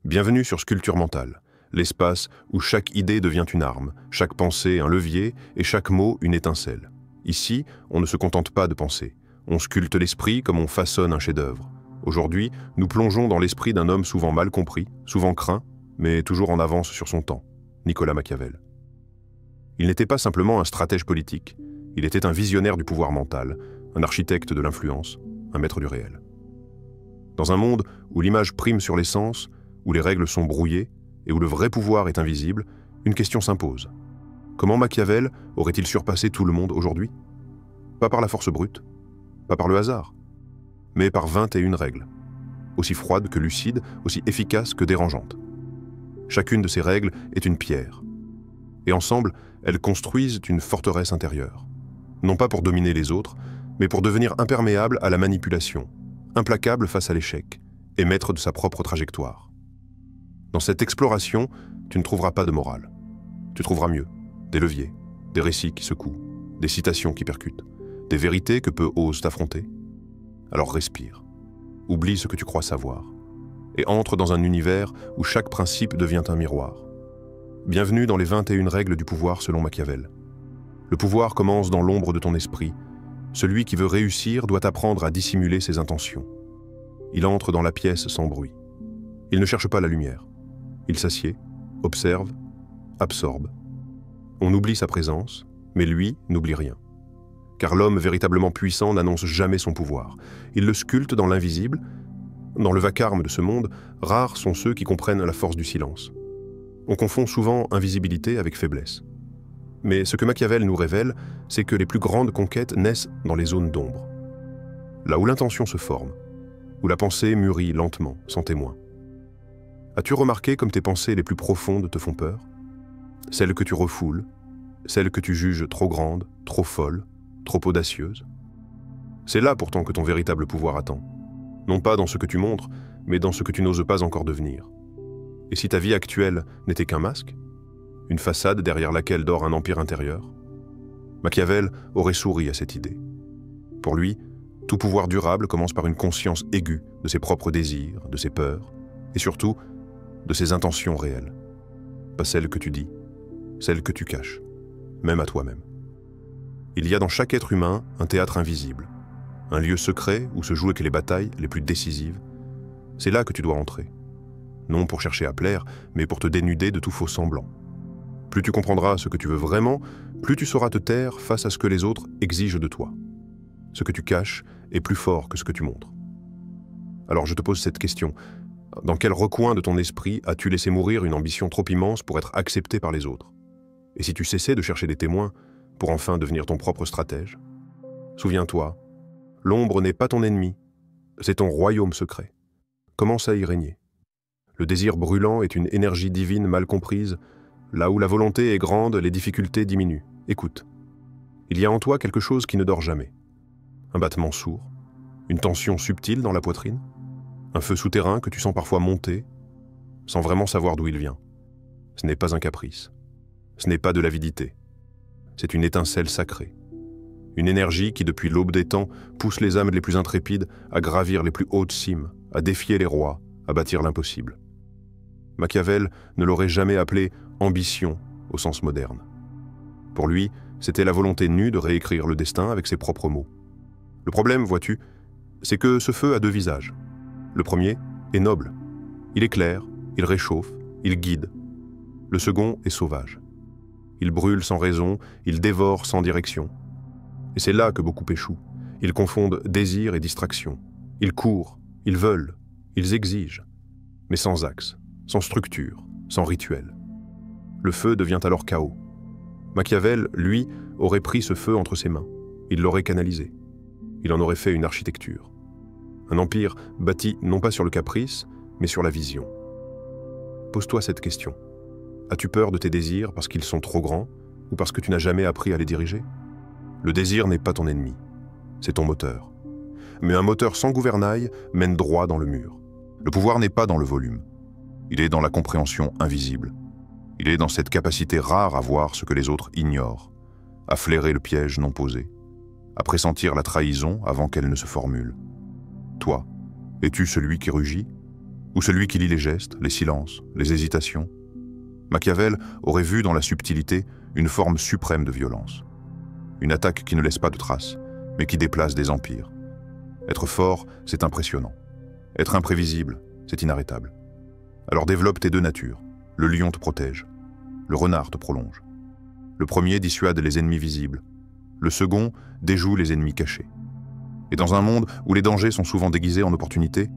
Bienvenue sur Sculpture mentale, l'espace où chaque idée devient une arme, chaque pensée un levier et chaque mot une étincelle. Ici, on ne se contente pas de penser, on sculpte l'esprit comme on façonne un chef-d'œuvre. Aujourd'hui, nous plongeons dans l'esprit d'un homme souvent mal compris, souvent craint, mais toujours en avance sur son temps, Nicolas Machiavel. Il n'était pas simplement un stratège politique, il était un visionnaire du pouvoir mental, un architecte de l'influence, un maître du réel. Dans un monde où l'image prime sur les sens, où les règles sont brouillées et où le vrai pouvoir est invisible, une question s'impose. Comment Machiavel aurait-il surpassé tout le monde aujourd'hui? Pas par la force brute, pas par le hasard, mais par 21 règles, aussi froides que lucides, aussi efficaces que dérangeantes. Chacune de ces règles est une pierre, et ensemble, elles construisent une forteresse intérieure, non pas pour dominer les autres, mais pour devenir imperméable à la manipulation, implacable face à l'échec, et maître de sa propre trajectoire. Dans cette exploration, tu ne trouveras pas de morale. Tu trouveras mieux, des leviers, des récits qui secouent, des citations qui percutent, des vérités que peu osent affronter. Alors respire, oublie ce que tu crois savoir, et entre dans un univers où chaque principe devient un miroir. Bienvenue dans les 21 règles du pouvoir selon Machiavel. Le pouvoir commence dans l'ombre de ton esprit. Celui qui veut réussir doit apprendre à dissimuler ses intentions. Il entre dans la pièce sans bruit. Il ne cherche pas la lumière. Il s'assied, observe, absorbe. On oublie sa présence, mais lui n'oublie rien. Car l'homme véritablement puissant n'annonce jamais son pouvoir. Il le sculpte dans l'invisible. Dans le vacarme de ce monde, rares sont ceux qui comprennent la force du silence. On confond souvent invisibilité avec faiblesse. Mais ce que Machiavel nous révèle, c'est que les plus grandes conquêtes naissent dans les zones d'ombre. Là où l'intention se forme, où la pensée mûrit lentement, sans témoin. As-tu remarqué comme tes pensées les plus profondes te font peur? Celles que tu refoules, celles que tu juges trop grandes, trop folles, trop audacieuses. C'est là pourtant que ton véritable pouvoir attend. Non pas dans ce que tu montres, mais dans ce que tu n'oses pas encore devenir. Et si ta vie actuelle n'était qu'un masque? Une façade derrière laquelle dort un empire intérieur? Machiavel aurait souri à cette idée. Pour lui, tout pouvoir durable commence par une conscience aiguë de ses propres désirs, de ses peurs, et surtout, de ses intentions réelles. Pas celles que tu dis, celles que tu caches, même à toi-même. Il y a dans chaque être humain un théâtre invisible, un lieu secret où se jouent les batailles les plus décisives. C'est là que tu dois entrer. Non pour chercher à plaire, mais pour te dénuder de tout faux semblant. Plus tu comprendras ce que tu veux vraiment, plus tu sauras te taire face à ce que les autres exigent de toi. Ce que tu caches est plus fort que ce que tu montres. Alors je te pose cette question. Dans quel recoin de ton esprit as-tu laissé mourir une ambition trop immense pour être accepté par les autres? Et si tu cessais de chercher des témoins pour enfin devenir ton propre stratège? Souviens-toi, l'ombre n'est pas ton ennemi, c'est ton royaume secret. Commence à y régner. Le désir brûlant est une énergie divine mal comprise. Là où la volonté est grande, les difficultés diminuent. Écoute. Il y a en toi quelque chose qui ne dort jamais. Un battement sourd, une tension subtile dans la poitrine, un feu souterrain que tu sens parfois monter, sans vraiment savoir d'où il vient. Ce n'est pas un caprice. Ce n'est pas de l'avidité. C'est une étincelle sacrée. Une énergie qui, depuis l'aube des temps, pousse les âmes les plus intrépides à gravir les plus hautes cimes, à défier les rois, à bâtir l'impossible. Machiavel ne l'aurait jamais appelé ambition au sens moderne. Pour lui, c'était la volonté nue de réécrire le destin avec ses propres mots. Le problème, vois-tu, c'est que ce feu a deux visages. Le premier est noble. Il éclaire, il réchauffe, il guide. Le second est sauvage. Il brûle sans raison, il dévore sans direction. Et c'est là que beaucoup échouent. Ils confondent désir et distraction. Ils courent, ils veulent, ils exigent, mais sans axe, sans structure, sans rituel. Le feu devient alors chaos. Machiavel, lui, aurait pris ce feu entre ses mains. Il l'aurait canalisé. Il en aurait fait une architecture. Un empire bâti non pas sur le caprice, mais sur la vision. Pose-toi cette question. As-tu peur de tes désirs parce qu'ils sont trop grands ou parce que tu n'as jamais appris à les diriger? Le désir n'est pas ton ennemi, c'est ton moteur. Mais un moteur sans gouvernail mène droit dans le mur. Le pouvoir n'est pas dans le volume. Il est dans la compréhension invisible. Il est dans cette capacité rare à voir ce que les autres ignorent, à flairer le piège non posé, à pressentir la trahison avant qu'elle ne se formule. Toi, es-tu celui qui rugit? Ou celui qui lit les gestes, les silences, les hésitations. Machiavel aurait vu dans la subtilité une forme suprême de violence. Une attaque qui ne laisse pas de traces, mais qui déplace des empires. Être fort, c'est impressionnant. Être imprévisible, c'est inarrêtable. Alors développe tes deux natures. Le lion te protège. Le renard te prolonge. Le premier dissuade les ennemis visibles. Le second déjoue les ennemis cachés. Et dans un monde où les dangers sont souvent déguisés en opportunités,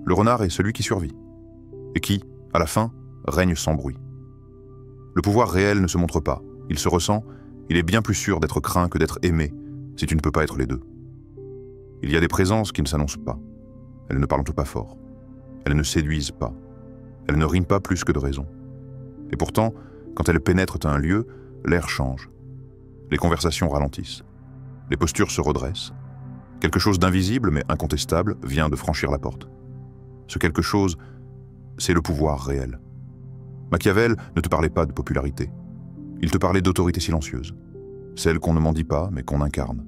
le renard est celui qui survit. Et qui, à la fin, règne sans bruit. Le pouvoir réel ne se montre pas. Il se ressent. Il est bien plus sûr d'être craint que d'être aimé, si tu ne peux pas être les deux. Il y a des présences qui ne s'annoncent pas. Elles ne parlent pas fort. Elles ne séduisent pas. Elles ne riment pas plus que de raison. Et pourtant, quand elles pénètrent à un lieu, l'air change. Les conversations ralentissent. Les postures se redressent. Quelque chose d'invisible mais incontestable vient de franchir la porte. Ce quelque chose, c'est le pouvoir réel. Machiavel ne te parlait pas de popularité. Il te parlait d'autorité silencieuse. Celle qu'on ne mendie pas mais qu'on incarne.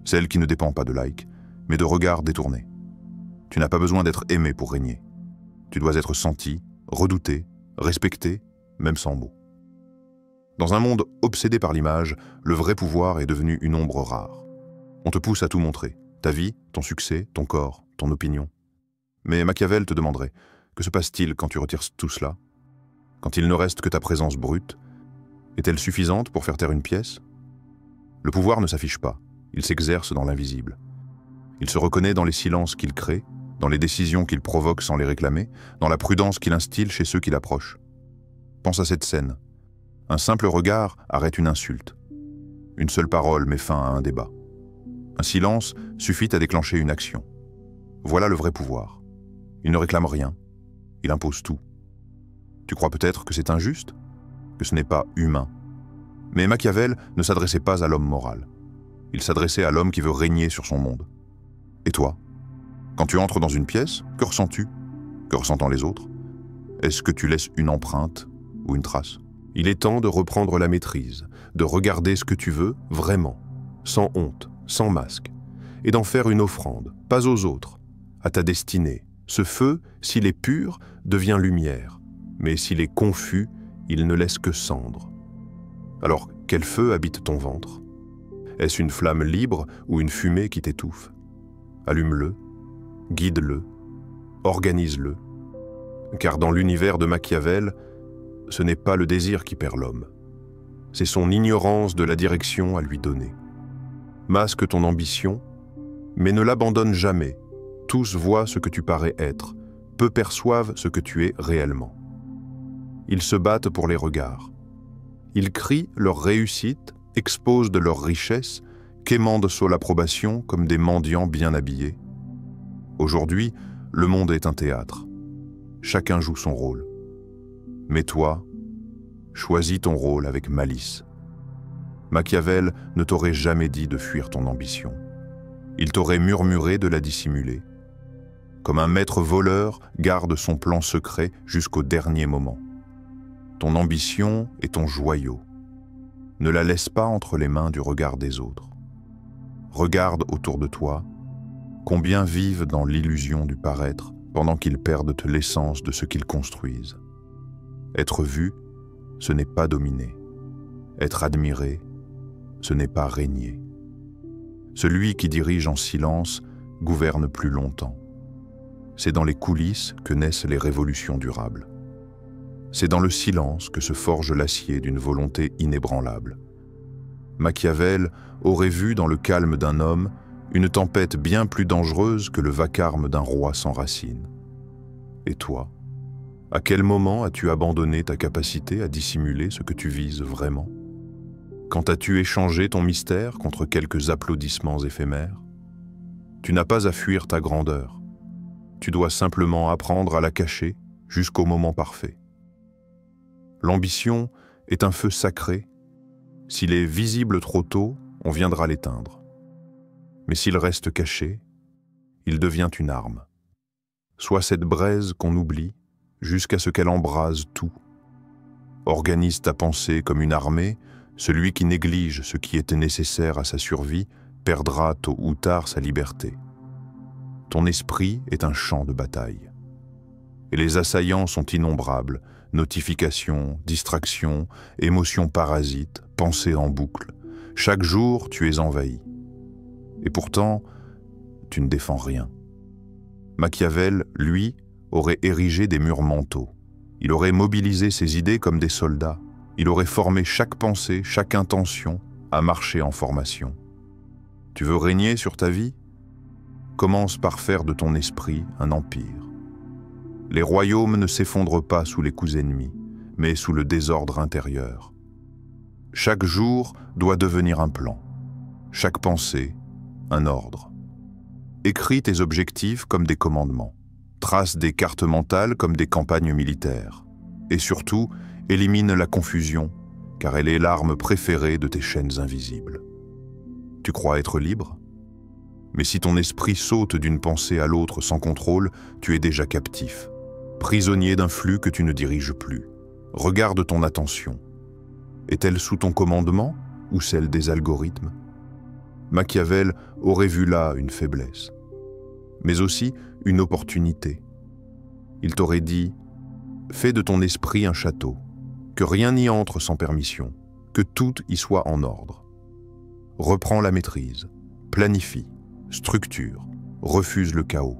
Celle qui ne dépend pas de likes, mais de regards détournés. Tu n'as pas besoin d'être aimé pour régner. Tu dois être senti, redouté, respecté, même sans mots. Dans un monde obsédé par l'image, le vrai pouvoir est devenu une ombre rare. On te pousse à tout montrer, ta vie, ton succès, ton corps, ton opinion. Mais Machiavel te demanderait, que se passe-t-il quand tu retires tout cela? Quand il ne reste que ta présence brute, est-elle suffisante pour faire taire une pièce? Le pouvoir ne s'affiche pas, il s'exerce dans l'invisible. Il se reconnaît dans les silences qu'il crée, dans les décisions qu'il provoque sans les réclamer, dans la prudence qu'il instille chez ceux qui l'approchent. Pense à cette scène. Un simple regard arrête une insulte. Une seule parole met fin à un débat. Un silence suffit à déclencher une action. Voilà le vrai pouvoir. Il ne réclame rien. Il impose tout. Tu crois peut-être que c'est injuste? Que ce n'est pas humain? Mais Machiavel ne s'adressait pas à l'homme moral. Il s'adressait à l'homme qui veut régner sur son monde. Et toi? Quand tu entres dans une pièce, que ressens-tu? Que ressentent les autres? Est-ce que tu laisses une empreinte ou une trace? Il est temps de reprendre la maîtrise, de regarder ce que tu veux vraiment, sans honte, sans masque, et d'en faire une offrande, pas aux autres, à ta destinée. Ce feu, s'il est pur, devient lumière, mais s'il est confus, il ne laisse que cendre. Alors, quel feu habite ton ventre? Est-ce une flamme libre ou une fumée qui t'étouffe? Allume-le, guide-le, organise-le. Car dans l'univers de Machiavel, ce n'est pas le désir qui perd l'homme. C'est son ignorance de la direction à lui donner. Masque ton ambition, mais ne l'abandonne jamais. Tous voient ce que tu parais être, peu perçoivent ce que tu es réellement. Ils se battent pour les regards. Ils crient leur réussite, exposent de leur richesse, quémandent sur l'approbation comme des mendiants bien habillés. Aujourd'hui, le monde est un théâtre. Chacun joue son rôle. Mais toi, choisis ton rôle avec malice. Machiavel ne t'aurait jamais dit de fuir ton ambition. Il t'aurait murmuré de la dissimuler. Comme un maître voleur garde son plan secret jusqu'au dernier moment. Ton ambition est ton joyau. Ne la laisse pas entre les mains du regard des autres. Regarde autour de toi, combien vivent dans l'illusion du paraître pendant qu'ils perdent l'essence de ce qu'ils construisent. Être vu, ce n'est pas dominer. Être admiré, ce n'est pas régner. Celui qui dirige en silence gouverne plus longtemps. C'est dans les coulisses que naissent les révolutions durables. C'est dans le silence que se forge l'acier d'une volonté inébranlable. Machiavel aurait vu dans le calme d'un homme une tempête bien plus dangereuse que le vacarme d'un roi sans racines. Et toi, à quel moment as-tu abandonné ta capacité à dissimuler ce que tu vises vraiment? Quand as-tu échangé ton mystère contre quelques applaudissements éphémères? Tu n'as pas à fuir ta grandeur. Tu dois simplement apprendre à la cacher jusqu'au moment parfait. L'ambition est un feu sacré. S'il est visible trop tôt, on viendra l'éteindre. Mais s'il reste caché, il devient une arme. Sois cette braise qu'on oublie jusqu'à ce qu'elle embrase tout. Organise ta pensée comme une armée. Celui qui néglige ce qui était nécessaire à sa survie perdra tôt ou tard sa liberté. Ton esprit est un champ de bataille. et les assaillants sont innombrables, notifications, distractions, émotions parasites, pensées en boucle. Chaque jour, tu es envahi. Et pourtant, tu ne défends rien. Machiavel, lui, aurait érigé des murs mentaux. Il aurait mobilisé ses idées comme des soldats. Il aurait formé chaque pensée, chaque intention à marcher en formation. Tu veux régner sur ta vie? Commence par faire de ton esprit un empire. Les royaumes ne s'effondrent pas sous les coups ennemis, mais sous le désordre intérieur. Chaque jour doit devenir un plan. Chaque pensée, un ordre. Écris tes objectifs comme des commandements. Trace des cartes mentales comme des campagnes militaires. Et surtout, élimine la confusion, car elle est l'arme préférée de tes chaînes invisibles. Tu crois être libre? Mais si ton esprit saute d'une pensée à l'autre sans contrôle, tu es déjà captif, prisonnier d'un flux que tu ne diriges plus. Regarde ton attention. Est-elle sous ton commandement ou celle des algorithmes? Machiavel aurait vu là une faiblesse, mais aussi une opportunité. Il t'aurait dit « Fais de ton esprit un château, que rien n'y entre sans permission, que tout y soit en ordre. Reprends la maîtrise, planifie, structure, refuse le chaos.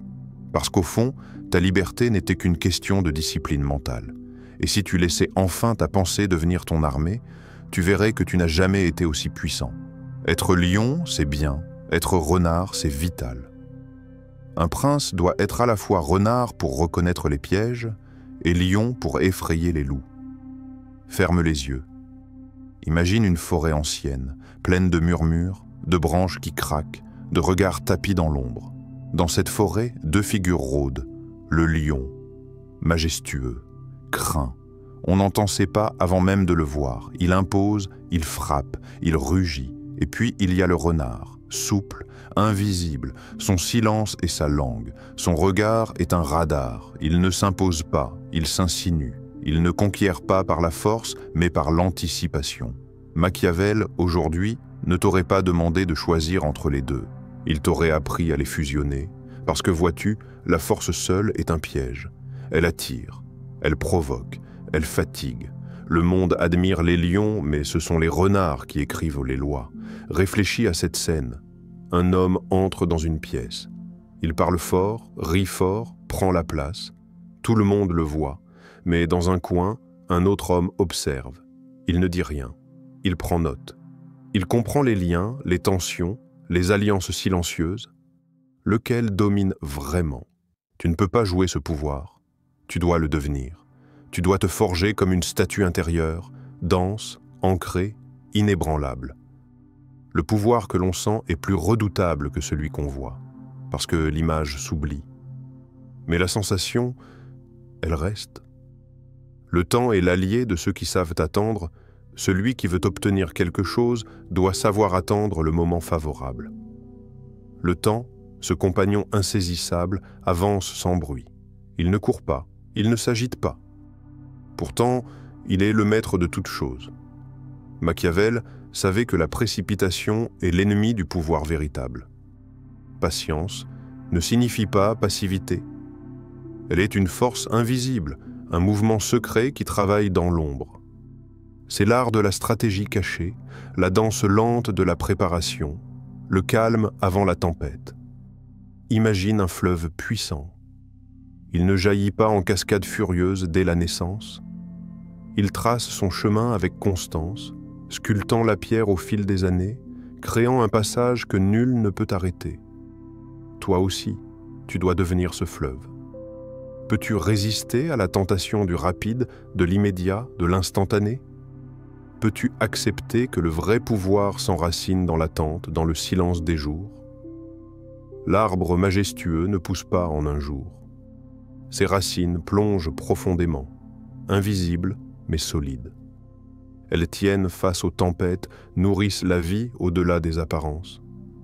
Parce qu'au fond, ta liberté n'était qu'une question de discipline mentale. Et si tu laissais enfin ta pensée devenir ton armée, tu verrais que tu n'as jamais été aussi puissant. Être lion, c'est bien. Être renard, c'est vital. Un prince doit être à la fois renard pour reconnaître les pièges et lion pour effrayer les loups. Ferme les yeux. Imagine une forêt ancienne, pleine de murmures, de branches qui craquent, de regards tapis dans l'ombre. Dans cette forêt, deux figures rôdent. Le lion, majestueux, craint. On n'entend ses pas avant même de le voir. Il impose, il frappe, il rugit. Et puis il y a le renard, souple, invisible, son silence est sa langue. Son regard est un radar. Il ne s'impose pas, il s'insinue. Il ne conquiert pas par la force, mais par l'anticipation. Machiavel, aujourd'hui, ne t'aurait pas demandé de choisir entre les deux. Il t'aurait appris à les fusionner, parce que, vois-tu, la force seule est un piège. Elle attire, elle provoque, elle fatigue. Le monde admire les lions, mais ce sont les renards qui écrivent les lois. Réfléchis à cette scène. Un homme entre dans une pièce. Il parle fort, rit fort, prend la place. Tout le monde le voit. Mais dans un coin, un autre homme observe. Il ne dit rien. Il prend note. Il comprend les liens, les tensions, les alliances silencieuses. Lequel domine vraiment? Tu ne peux pas jouer ce pouvoir. Tu dois le devenir. Tu dois te forger comme une statue intérieure, dense, ancrée, inébranlable. Le pouvoir que l'on sent est plus redoutable que celui qu'on voit, parce que l'image s'oublie. Mais la sensation, elle reste. Le temps est l'allié de ceux qui savent attendre. Celui qui veut obtenir quelque chose doit savoir attendre le moment favorable. Le temps, ce compagnon insaisissable, avance sans bruit. Il ne court pas, il ne s'agite pas. Pourtant, il est le maître de toutes choses. Machiavel savait que la précipitation est l'ennemi du pouvoir véritable. Patience ne signifie pas passivité. Elle est une force invisible, un mouvement secret qui travaille dans l'ombre. C'est l'art de la stratégie cachée, la danse lente de la préparation, le calme avant la tempête. Imagine un fleuve puissant. Il ne jaillit pas en cascade furieuse dès la naissance. Il trace son chemin avec constance, sculptant la pierre au fil des années, créant un passage que nul ne peut arrêter. Toi aussi, tu dois devenir ce fleuve. Peux-tu résister à la tentation du rapide, de l'immédiat, de l'instantané? Peux-tu accepter que le vrai pouvoir s'enracine dans l'attente, dans le silence des jours? L'arbre majestueux ne pousse pas en un jour. Ses racines plongent profondément, invisibles mais solides. Elles tiennent face aux tempêtes, nourrissent la vie au-delà des apparences.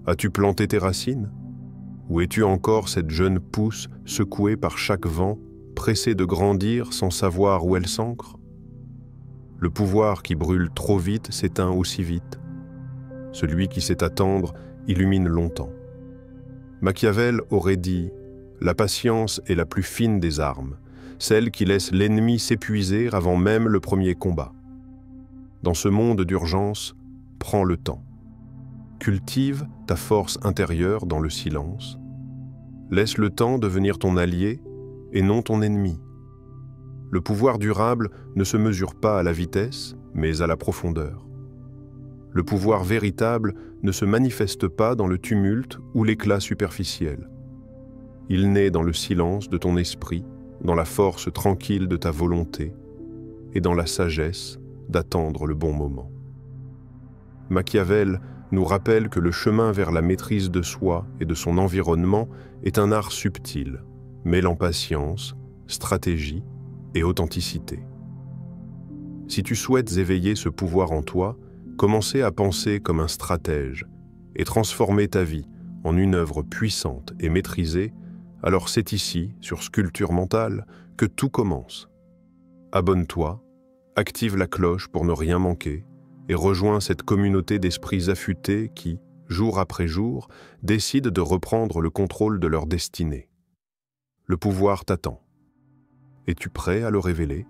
As-tu planté tes racines? Ou es-tu encore cette jeune pousse secouée par chaque vent, pressée de grandir sans savoir où elle s'ancre? Le pouvoir qui brûle trop vite s'éteint aussi vite. Celui qui sait attendre illumine longtemps. Machiavel aurait dit « La patience est la plus fine des armes. celle qui laisse l'ennemi s'épuiser avant même le premier combat. Dans ce monde d'urgence, prends le temps. Cultive ta force intérieure dans le silence. Laisse le temps devenir ton allié et non ton ennemi. Le pouvoir durable ne se mesure pas à la vitesse, mais à la profondeur. Le pouvoir véritable ne se manifeste pas dans le tumulte ou l'éclat superficiel. Il naît dans le silence de ton esprit, dans la force tranquille de ta volonté et dans la sagesse d'attendre le bon moment. Machiavel nous rappelle que le chemin vers la maîtrise de soi et de son environnement est un art subtil, mêlant patience, stratégie et authenticité. Si tu souhaites éveiller ce pouvoir en toi, commencer à penser comme un stratège et transformer ta vie en une œuvre puissante et maîtrisée, alors c'est ici, sur Sculpture Mentale, que tout commence. Abonne-toi, active la cloche pour ne rien manquer et rejoins cette communauté d'esprits affûtés qui, jour après jour, décident de reprendre le contrôle de leur destinée. Le pouvoir t'attend. Es-tu prêt à le révéler ?